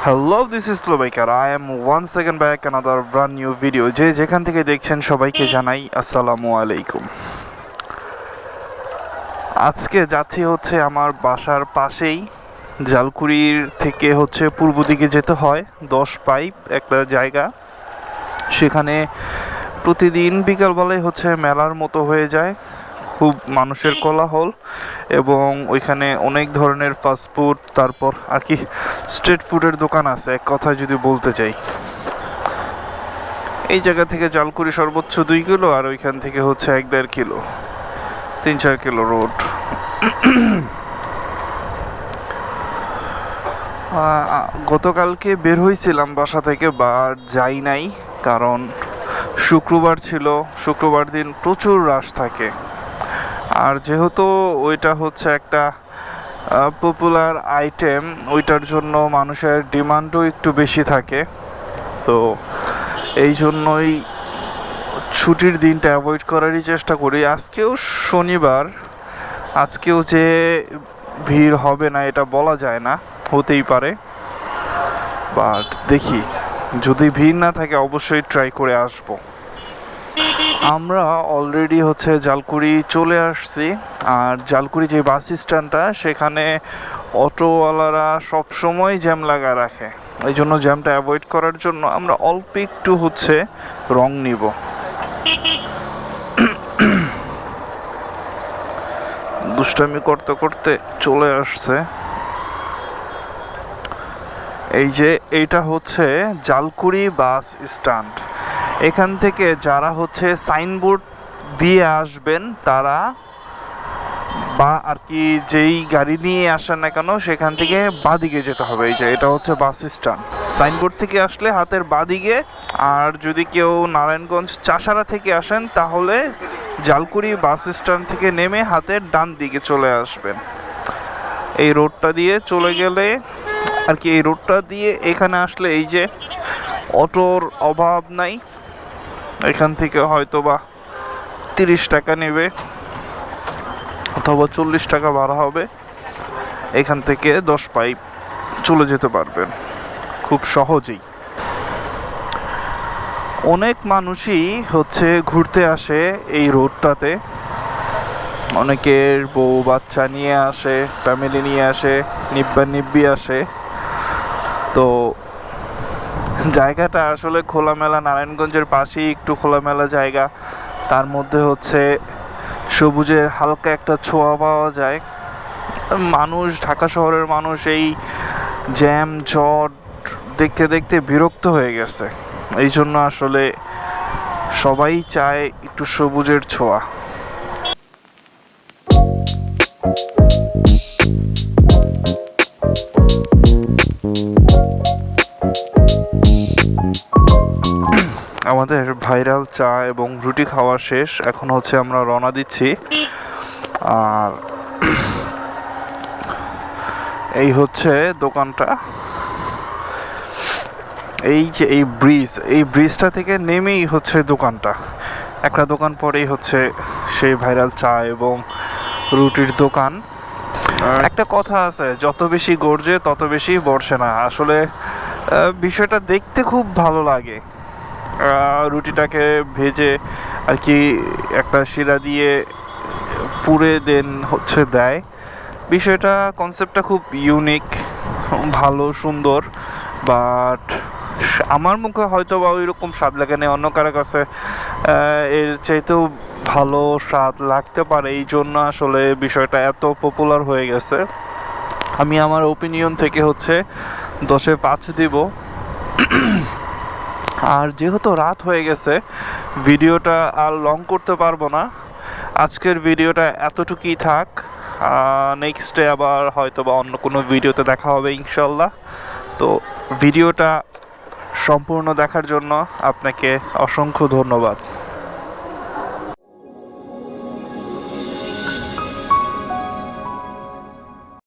Hello, this is Slovakia. I am once again back another brand new video. যেখান থেকে দেখছেন সবাইকে জানাই আসসালামু আলাইকুম। আজকে যাচ্ছি হচ্ছে আমার বাসার পাশেই, জালকুড়ির থেকে হচ্ছে পূর্ব দিকে যেতে হয় 10 পাইপ একটা জায়গা। সেখানে প্রতিদিন বিকালবেলায় হচ্ছে মেলার মতো হয়ে যায়, খুব মানুষের কোলাহল, এবং ওইখানে অনেক ধরনের ফাস্টফুড, তারপর আর কি স্ট্রিট ফুডের দোকান আছে এক কথায় যদি বলতে চাই। এই জায়গা থেকে জালকুড়ি সর্বোচ্চ 2 কিলো, আর ওইখান থেকে হচ্ছে 1-1.5 কিলো, 3-4 কিলো রোড। গতকালকে বের হয়েছিলাম বাসা থেকে, বাট যাই নাই, কারণ শুক্রবার ছিল। শুক্রবার দিন প্রচুর রাশ থাকে, আর যেহেতু ওইটা হচ্ছে একটা পপুলার আইটেম, ওইটার জন্য মানুষের ডিমান্ডও একটু বেশি থাকে। তো এই জন্যই ছুটির দিনটা অ্যাভয়েড করারই চেষ্টা করি। আজকেও শনিবার, আজকেও যে ভিড় হবে না এটা বলা যায় না, হতেই পারে, বাট দেখি, যদি ভিড় না থাকে অবশ্যই ট্রাই করে আসবো। আমরা অলরেডি হচ্ছে জালকুড়ি চলে আসছি, আর জালকুড়ি যে বাস স্ট্যান্ডটা, সেখানে অটোওয়ালারা সব সময় জ্যাম লাগা রাখে। এই জন্য জ্যামটা অ্যাভয়েড করার জন্য আমরা অল্প একটু হচ্ছে রং নিব। দুষ্টামি করতে করতে চলে আসছে। এই যে এইটা হচ্ছে জালকুড়ি বাস স্ট্যান্ড। এখান থেকে যারা হচ্ছে সাইনবোর্ড দিয়ে আসবেন তারা, বা আর কি যেই গাড়ি নিয়ে আসেন না কেন, সেখান থেকে বাঁদিকে যেতে হবে। এই যে এটা হচ্ছে বাস স্ট্যান্ড। সাইনবোর্ড থেকে আসলে হাতের বাঁদিকে, আর যদি কেউ নারায়ণগঞ্জ চাষারা থেকে আসেন তাহলে জালকুড়ি বাস স্ট্যান্ড থেকে নেমে হাতের ডান দিকে চলে আসবেন। এই রোডটা দিয়ে চলে গেলে আর কি, এই রোডটা দিয়ে এখানে আসলে এই যে অটোর অভাব নাই। এখান থেকে হয়তো বা 30 টাকা নেবে, অথবা 40 টাকা ভাড়া হবে। এখান থেকে 10 পাইপ চলে যেতে পারবেন খুব সহজেই। অনেক মানুষই হচ্ছে ঘুরতে আসে এই রোডটাতে, অনেকের বউ বাচ্চা নিয়ে আসে, ফ্যামিলি নিয়ে আসে, নিব্বি আসে। তো জায়গাটা আসলে খোলামেলা, নারায়ণগঞ্জের পাশেই একটু খোলামেলা জায়গা, তার মধ্যে হচ্ছে সবুজের হালকা একটা ছোঁয়া পাওয়া যায়। মানুষ, ঢাকা শহরের মানুষ এই জ্যাম জট দেখতে দেখতে বিরক্ত হয়ে গেছে। এই জন্য আসলে সবাই চায় একটু সবুজের ছোঁয়া। আমাদের ভাইরাল চা এবং রুটি খাওয়া শেষ, এখন হচ্ছে আমরা রওনা দিচ্ছি। আর এই হচ্ছে দোকানটা। এই যে এই ব্রিজটা থেকে নেমেই হচ্ছে দোকানটা, একটা দোকান পরেই হচ্ছে সেই ভাইরাল চা এবং রুটির দোকান। একটা কথা আছে, যত বেশি গর্জে তত বেশি বর্ষে না। আসলে বিষয়টা দেখতে খুব ভালো লাগে। রুটিটাকে ভেজে আর কি একটা শিরা দিয়ে পুড়ে দেন হচ্ছে দেয়। বিষয়টা, কনসেপ্টটা খুব ইউনিক, ভালো, সুন্দর, বাট আমার মুখে হয়তো বা ওই রকম স্বাদ লাগে না, অন্য কারো কাছে এর চাইতেও ভালো স্বাদ লাগতে পারে। এই জন্য আসলে বিষয়টা এত পপুলার হয়ে গেছে। আমি আমার ওপিনিয়ন থেকে হচ্ছে 10-এ 5 দিব। আর যেহেতু রাত হয়ে গেছে, ভিডিওটা আর লং করতে পারবো না। আজকের ভিডিওটা এতটুকুই থাক। নেক্সট ডে আবার হয়তো বা অন্য কোনো ভিডিওতে দেখা হবে ইনশাল্লাহ। তো ভিডিওটা সম্পূর্ণ দেখার জন্য আপনাকে অসংখ্য ধন্যবাদ।